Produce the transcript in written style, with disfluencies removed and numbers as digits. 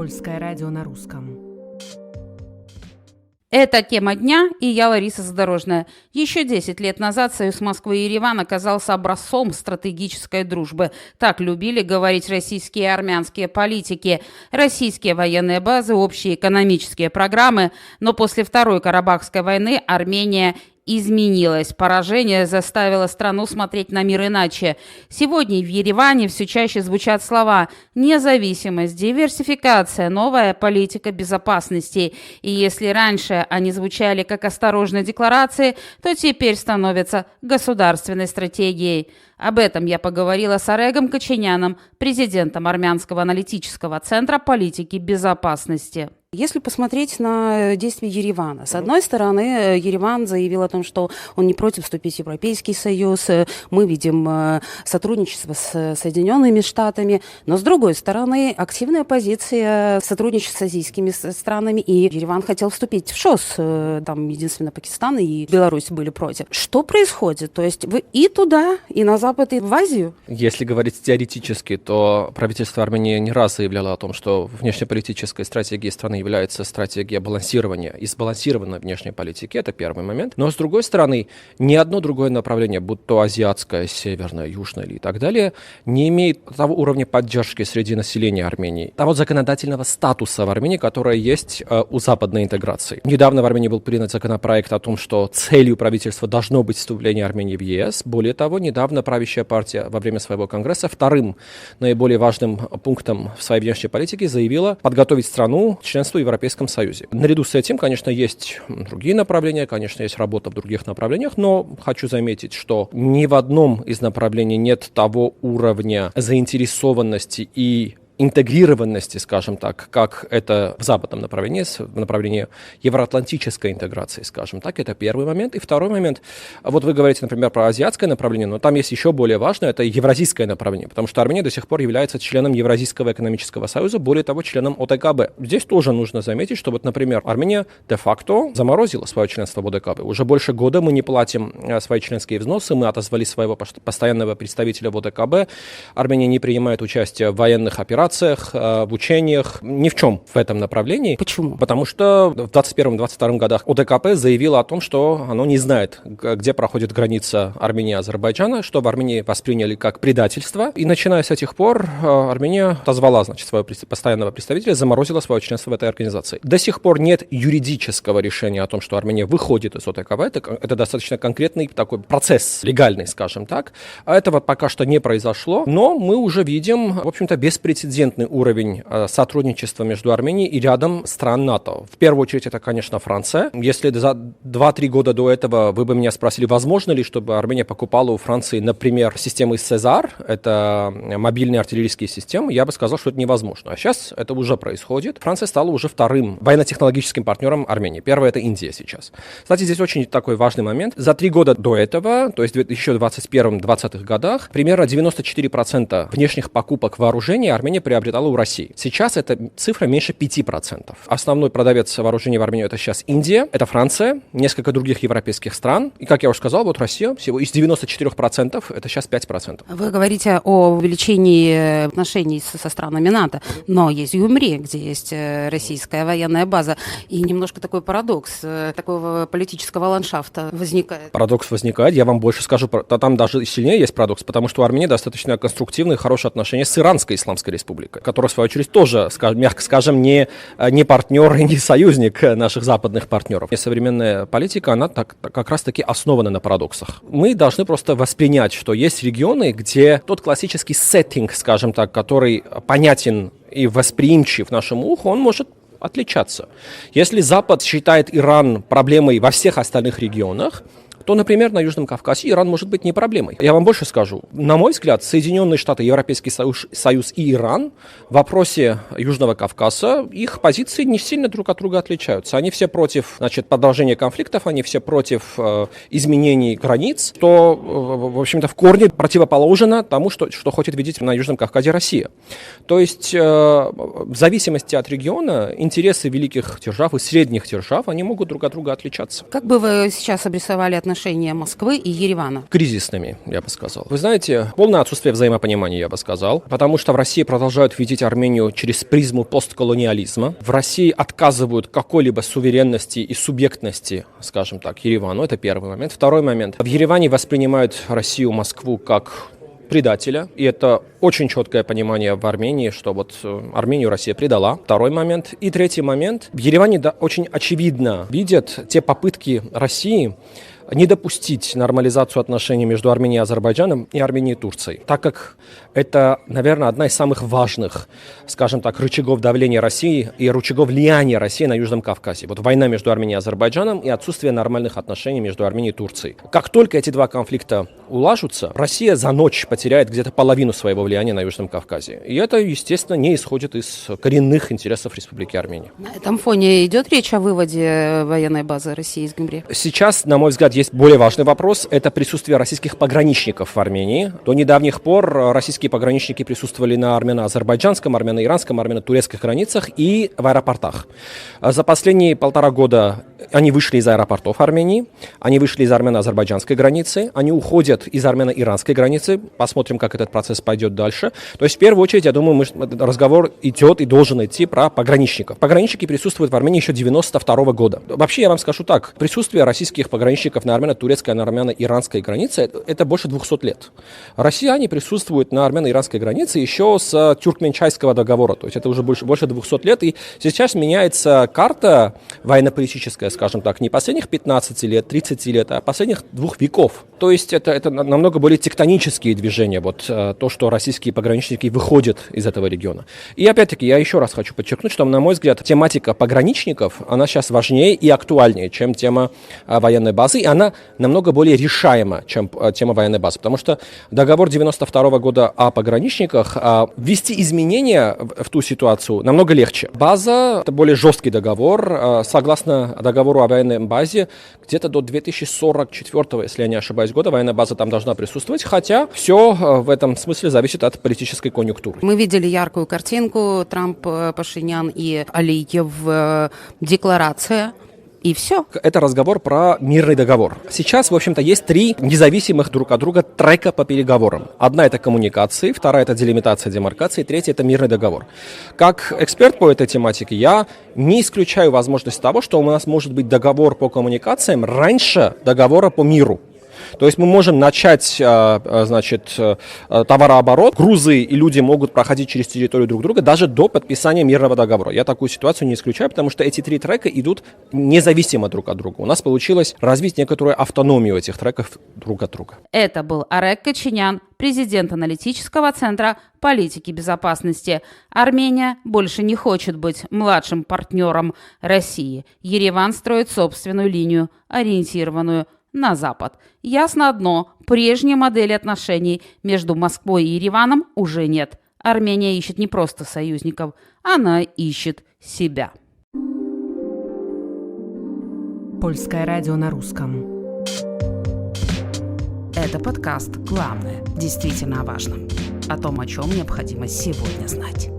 Польское радио на русском. Это тема дня, и я Лариса Задорожная. Еще 10 лет назад союз Москвы и Еревана оказался образцом стратегической дружбы. Так любили говорить российские и армянские политики. Российские военные базы, общие экономические программы. Но после Второй Карабахской войны Армения изменилось. Поражение заставило страну смотреть на мир иначе. Сегодня в Ереване все чаще звучат слова «независимость», «диверсификация», «новая политика безопасности». И если раньше они звучали как осторожные декларации, то теперь становятся государственной стратегией. Об этом я поговорила с Орегом Коченяном, президентом Армянского аналитического центра политики безопасности. Если посмотреть на действия Еревана, с одной стороны, Ереван заявил о том, что он не против вступить в Европейский Союз, мы видим сотрудничество с Соединенными Штатами, но с другой стороны, активная позиция сотрудничества с азийскими странами, и Ереван хотел вступить в ШОС, там единственно Пакистан и Беларусь были против. Что происходит? То есть вы и туда, и на Запад, и в Азию? Если говорить теоретически, то правительство Армении не раз заявляло о том, что внешнеполитической стратегией страны является стратегия балансирования и сбалансированной внешней политики. Это первый момент. Но, с другой стороны, ни одно другое направление, будь то азиатское, северное, южное и так далее, не имеет того уровня поддержки среди населения Армении, того законодательного статуса в Армении, которое есть у западной интеграции. Недавно в Армении был принят законопроект о том, что целью правительства должно быть вступление Армении в ЕС. Более того, недавно правящая партия во время своего конгресса вторым наиболее важным пунктом в своей внешней политике заявила подготовить страну к членству в Европейском Союзе. Наряду с этим, конечно, есть другие направления, конечно, есть работа в других направлениях, но хочу заметить, что ни в одном из направлений нет того уровня заинтересованности и интегрированности, скажем так, как это в западном направлении, в направлении евроатлантической интеграции, скажем так, это первый момент. И второй момент, вот вы говорите, например, про азиатское направление, но там есть еще более важное, это евразийское направление, потому что Армения до сих пор является членом Евразийского экономического союза, более того, членом ОДКБ. Здесь тоже нужно заметить, что вот, например, Армения де-факто заморозила свое членство в ОДКБ. Уже больше года мы не платим свои членские взносы, мы отозвали своего постоянного представителя в ОДКБ, Армения не принимает участие в военных операциях, в учениях, ни в чем в этом направлении. Почему? Потому что в 2021-2022 годах ОДКБ заявило о том, что оно не знает, где проходит граница Армении и Азербайджана, что в Армении восприняли как предательство. И начиная с этих пор Армения отозвала, своего постоянного представителя, заморозила свое членство в этой организации. До сих пор нет юридического решения о том, что Армения выходит из ОДКБ. Это достаточно конкретный такой процесс, легальный, скажем так. Этого пока что не произошло, но мы уже видим, в общем-то, беспрецедентный уровень сотрудничества между Арменией и рядом стран НАТО. В первую очередь это, конечно, Франция. Если за 2-3 года до этого вы бы меня спросили, возможно ли, чтобы Армения покупала у Франции, например, системы «Сезар», это мобильные артиллерийские системы, я бы сказал, что это невозможно. А сейчас это уже происходит. Франция стала уже вторым военно-технологическим партнером Армении. Первое — это Индия сейчас. Кстати, здесь очень такой важный момент. За 3 года до этого, то есть еще в 2021-2020 годах, примерно 94% внешних покупок вооружения Армения приобретала у России. Сейчас эта цифра меньше 5%. Основной продавец вооружений в Армении — это сейчас Индия, это Франция, несколько других европейских стран. И, как я уже сказал, вот Россия всего из 94% это сейчас 5%. Вы говорите о увеличении отношений со странами НАТО, но есть Гюмри, где есть российская военная база. И немножко такой парадокс такого политического ландшафта возникает. Парадокс возникает, я вам больше скажу, там даже сильнее есть парадокс, потому что у Армении достаточно конструктивные, хорошие отношения с Иранской Исламской Республикой, которая, в свою очередь, тоже, мягко скажем, не партнер и не союзник наших западных партнеров. И современная политика, она как раз-таки основана на парадоксах. Мы должны просто воспринять, что есть регионы, где тот классический сеттинг, скажем так, который понятен и восприимчив нашему уху, он может отличаться. Если Запад считает Иран проблемой во всех остальных регионах, то, например, на Южном Кавказе Иран может быть не проблемой. Я вам больше скажу. На мой взгляд, Соединенные Штаты, Европейский Союз и Иран в вопросе Южного Кавказа, их позиции не сильно друг от друга отличаются. Они все против, продолжения конфликтов, они все против изменений границ, то, в общем-то, в корне противоположно тому, что хочет видеть на Южном Кавказе Россия. То есть, в зависимости от региона, интересы великих держав и средних держав, они могут друг от друга отличаться. Как бы вы сейчас обрисовали отношения отношения Москвы и Еревана? Кризисными, я бы сказал. Вы знаете, полное отсутствие взаимопонимания, я бы сказал, потому что в России продолжают видеть Армению через призму постколониализма. В России отказывают какой-либо суверенности и субъектности, скажем так, Еревану. Это первый момент. Второй момент. В Ереване воспринимают Россию, Москву как предателя, и это очень четкое понимание в Армении, что вот Армению Россия предала. Второй момент. И третий момент. В Ереване очень очевидно видят те попытки России не допустить нормализацию отношений между Арменией и Азербайджаном и Арменией и Турцией, так как это, наверное, одна из самых важных, скажем так, рычагов давления России и рычагов влияния России на Южном Кавказе. Вот война между Арменией и Азербайджаном и отсутствие нормальных отношений между Арменией и Турцией. Как только эти два конфликта улажутся, Россия за ночь потеряет где-то половину своего влияния на Южном Кавказе. И это, естественно, не исходит из коренных интересов Республики Армения. На этом фоне идет речь о выводе военной базы России из Гюмри? Сейчас, на мой взгляд, есть более важный вопрос. Это присутствие российских пограничников в Армении. До недавних пор российские пограничники присутствовали на армяно-азербайджанском, армяно-иранском, армяно-турецких границах и в аэропортах. За последние 1,5 года они вышли из аэропортов Армении, они вышли из армяно-азербайджанской границы, они уходят из армяно-иранской границы. Посмотрим, как этот процесс пойдет дальше. То есть, в первую очередь, я думаю, разговор идет и должен идти про пограничников. Пограничники присутствуют в Армении еще 1992 года. Вообще, я вам скажу так, присутствие российских пограничников на армяно-турецкой, на армяно-иранской границе это больше 200 лет. Россияне присутствуют на армяно-иранской границе еще с Тюркменчайского договора, то есть это уже больше 200 лет, и сейчас меняется карта военно-политическая, скажем так, не последних 15 лет, 30 лет, а последних 2 веков. То есть это намного более тектонические движения, вот то, что российские пограничники выходят из этого региона. И опять-таки, я еще раз хочу подчеркнуть, что, на мой взгляд, тематика пограничников, она сейчас важнее и актуальнее, чем тема военной базы, и она намного более решаема, чем тема военной базы, потому что договор 92 года о пограничниках, ввести изменения в ту ситуацию намного легче. База – это более жесткий договор, согласно договору о военной базе, где-то до 2044, если я не ошибаюсь, года военная база там должна присутствовать, хотя все в этом смысле зависит от политической конъюнктуры. Мы видели яркую картинку: Трамп, Пашинян и Алиев, декларация. И все. Это разговор про мирный договор. Сейчас, в общем-то, есть 3 независимых друг от друга трека по переговорам. Одна – это коммуникации, вторая – это делимитация, демаркация, третья – это мирный договор. Как эксперт по этой тематике, я не исключаю возможность того, что у нас может быть договор по коммуникациям раньше договора по миру. То есть мы можем начать, товарооборот, грузы и люди могут проходить через территорию друг друга даже до подписания мирного договора. Я такую ситуацию не исключаю, потому что эти 3 трека идут независимо друг от друга. У нас получилось развить некоторую автономию этих треков друг от друга. Это был Арек Кочинян, президент аналитического центра политики безопасности. Армения больше не хочет быть младшим партнером России. Ереван строит собственную линию, ориентированную на Запад. Ясно одно: прежней модели отношений между Москвой и Ереваном уже нет. Армения ищет не просто союзников, она ищет себя. Польское радио на русском. Это подкаст «Главное» действительно о важном. О том, о чем необходимо сегодня знать.